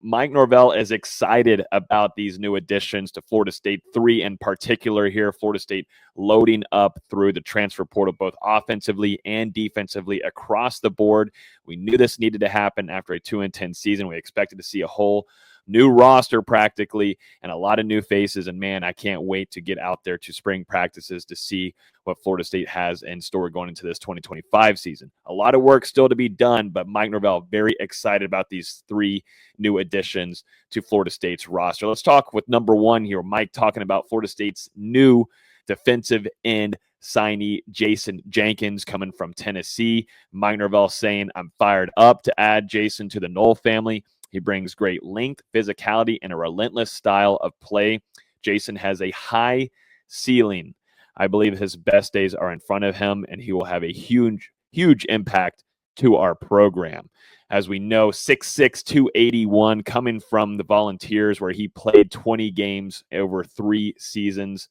Mike Norvell is excited about these new additions to Florida State, 3 in particular here. Florida State loading up through the transfer portal, both offensively and defensively across the board. We knew this needed to happen after a 2-10 season. We expected to see a whole new roster practically and a lot of new faces. And man, I can't wait to get out there to spring practices to see what Florida State has in store going into this 2025 season. A lot of work still to be done, but Mike Norvell very excited about these 3 new additions to Florida State's roster. Let's talk with number 1 here. Mike talking about Florida State's new defensive end signee, Jason Jenkins, coming from Tennessee. Mike Norvell saying, I'm fired up to add Jason to the Nole family. He brings great length, physicality, and a relentless style of play. Jason has a high ceiling. I believe his best days are in front of him, and he will have a huge, huge impact to our program. As we know, 6'6", 281, coming from the Volunteers, where he played 20 games over 3 seasons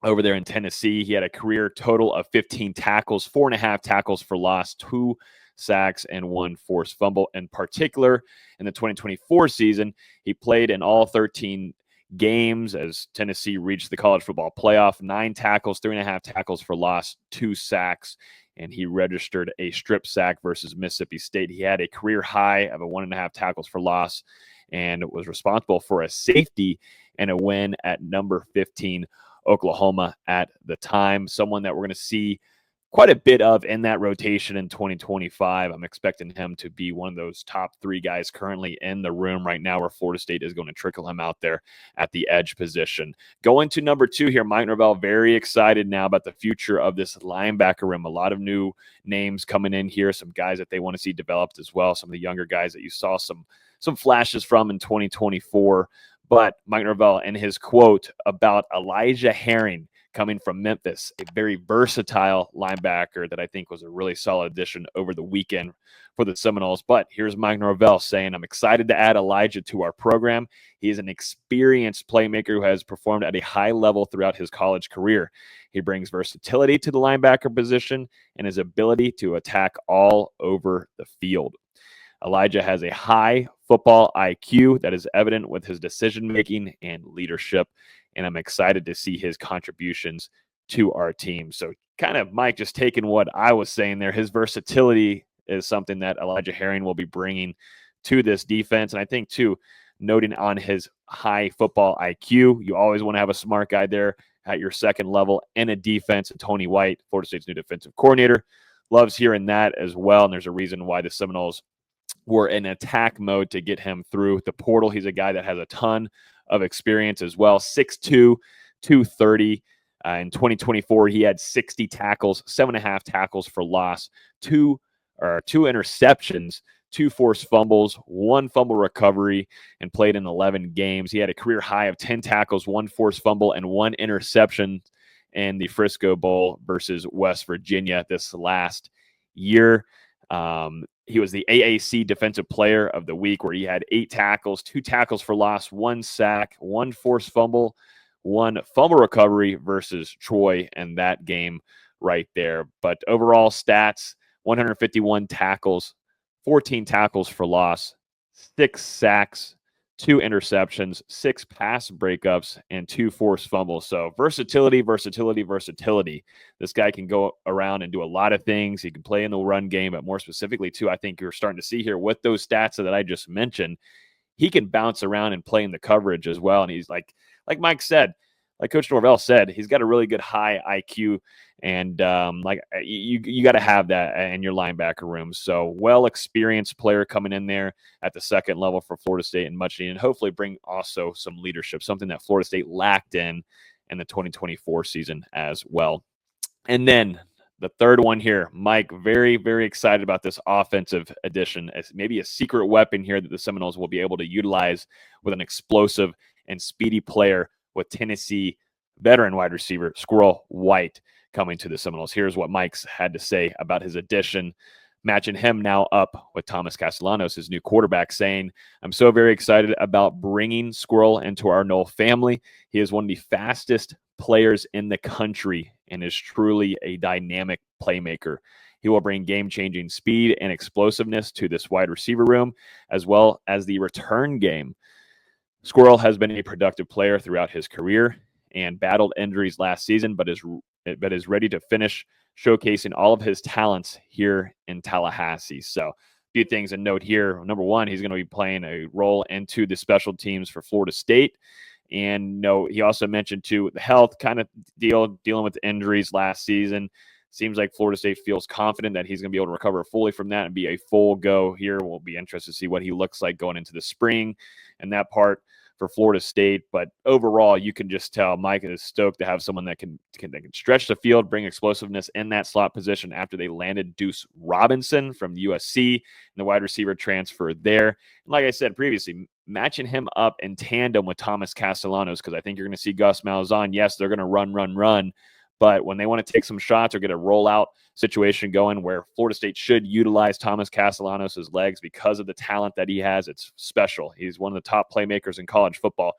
over there in Tennessee. He had a career total of 15 tackles, 4.5 tackles for loss, 2 sacks, and 1 forced fumble. In particular, in the 2024 season, he played in all 13 games as Tennessee reached the college football playoff. 9 tackles, 3.5 tackles for loss, 2 sacks, and he registered a strip sack versus Mississippi State. He had a career high of 1.5 tackles for loss and was responsible for a safety and a win at number 15 Oklahoma at the time. Someone that we're going to see quite a bit of in that rotation in 2025. I'm expecting him to be one of those top 3 guys currently in the room right now, where Florida State is going to trickle him out there at the edge position. Going to number 2 here, Mike Norvell, very excited now about the future of this linebacker room. A lot of new names coming in here, some guys that they want to see developed as well, some of the younger guys that you saw some flashes from in 2024. But Mike Norvell, in his quote about Elijah Herring, coming from Memphis, a very versatile linebacker that I think was a really solid addition over the weekend for the Seminoles. But here's Mike Norvell saying, I'm excited to add Elijah to our program. He is an experienced playmaker who has performed at a high level throughout his college career. He brings versatility to the linebacker position and his ability to attack all over the field. Elijah has a high football IQ that is evident with his decision-making and leadership, and I'm excited to see his contributions to our team. So kind of Mike just taking what I was saying there. His versatility is something that Elijah Herring will be bringing to this defense. And I think, too, noting on his high football IQ, you always want to have a smart guy there at your second level in a defense. And Tony White, Florida State's new defensive coordinator, loves hearing that as well. And there's a reason why the Seminoles were in attack mode to get him through the portal. He's a guy that has a ton of experience as well. 6'2", 230. In 2024, he had 60 tackles, 7.5 tackles for loss, 2 interceptions, 2 forced fumbles, 1 fumble recovery, and played in 11 games. He had a career high of 10 tackles, 1 forced fumble, and 1 interception in the Frisco Bowl versus West Virginia this last year. He was the AAC Defensive Player of the Week, where he had 8 tackles, 2 tackles for loss, 1 sack, 1 forced fumble, 1 fumble recovery versus Troy in that game right there. But overall stats, 151 tackles, 14 tackles for loss, 6 sacks, 2 interceptions, 6 pass breakups, and 2 forced fumbles. So versatility. This guy can go around and do a lot of things. He can play in the run game, but more specifically, too, I think you're starting to see here with those stats that I just mentioned, he can bounce around and play in the coverage as well. And he's like Mike said, like Coach Norvell said, he's got a really good high IQ, and you got to have that in your linebacker room. So well-experienced player coming in there at the second level for Florida State, and much needed, and hopefully bring also some leadership, something that Florida State lacked in the 2024 season as well. And then the third one here, Mike, very, very excited about this offensive addition as maybe a secret weapon here that the Seminoles will be able to utilize with an explosive and speedy player with Tennessee veteran wide receiver Squirrel White coming to the Seminoles. Here's what Mike's had to say about his addition, matching him now up with Thomas Castellanos, his new quarterback, saying, I'm so very excited about bringing Squirrel into our Nole family. He is one of the fastest players in the country and is truly a dynamic playmaker. He will bring game-changing speed and explosiveness to this wide receiver room, as well as the return game. Squirrel has been a productive player throughout his career and battled injuries last season, but is ready to finish showcasing all of his talents here in Tallahassee. So a few things to note here. Number one, he's going to be playing a role into the special teams for Florida State. And no, he also mentioned too the health kind of dealing with injuries last season. Seems like Florida State feels confident that he's going to be able to recover fully from that and be a full go here. We'll be interested to see what he looks like going into the spring and that part for Florida State. But overall, you can just tell Mike is stoked to have someone that can stretch the field, bring explosiveness in that slot position after they landed Deuce Robinson from USC and the wide receiver transfer there. And like I said previously, matching him up in tandem with Thomas Castellanos, because I think you're going to see Gus Malzahn. Yes, they're going to run. But when they want to take some shots or get a rollout situation going where Florida State should utilize Thomas Castellanos' legs because of the talent that he has, it's special. He's one of the top playmakers in college football.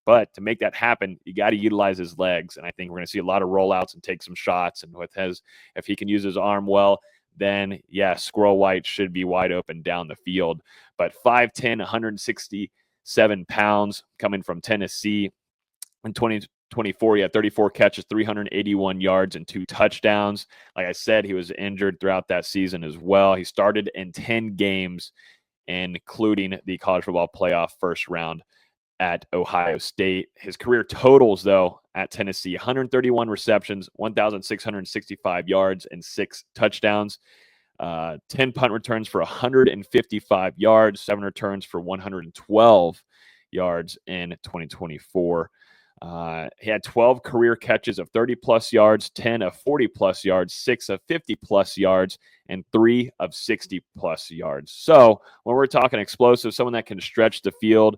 But to make that happen, you got to utilize his legs. And I think we're going to see a lot of rollouts and take some shots. And if he can use his arm well, then, yeah, Squirrel White should be wide open down the field. But 5'10", 167 pounds, coming from Tennessee in 2024, he had 34 catches, 381 yards, and 2 touchdowns. Like I said, he was injured throughout that season as well. He started in 10 games, including the college football playoff first round at Ohio State. His career totals, though, at Tennessee: 131 receptions, 1,665 yards, and 6 touchdowns. 10 punt returns for 155 yards, 7 returns for 112 yards in 2024. He had 12 career catches of 30-plus yards, 10 of 40-plus yards, 6 of 50-plus yards, and 3 of 60-plus yards. So when we're talking explosive, someone that can stretch the field,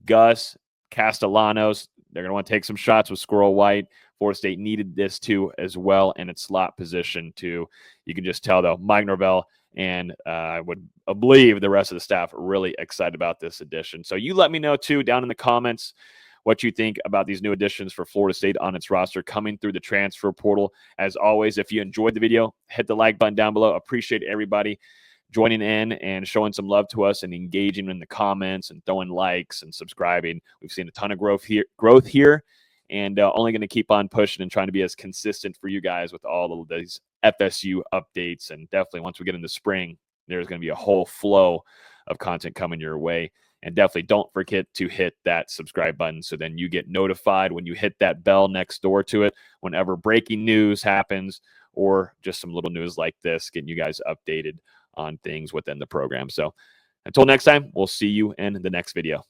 Gus, Castellanos, they're going to want to take some shots with Squirrel White. Florida State needed this too as well in its slot position too. You can just tell, though, Mike Norvell and I would believe the rest of the staff are really excited about this addition. So you let me know too down in the comments what you think about these new additions for Florida State on its roster coming through the transfer portal. As always, if you enjoyed the video, hit the like button down below. Appreciate everybody joining in and showing some love to us and engaging in the comments and throwing likes and subscribing. We've seen a ton of growth here, and only going to keep on pushing and trying to be as consistent for you guys with all of these FSU updates. And definitely once we get into spring, there's going to be a whole flow of content coming your way. And definitely don't forget to hit that subscribe button so then you get notified when you hit that bell next door to it whenever breaking news happens or just some little news like this, getting you guys updated on things within the program. So until next time, we'll see you in the next video.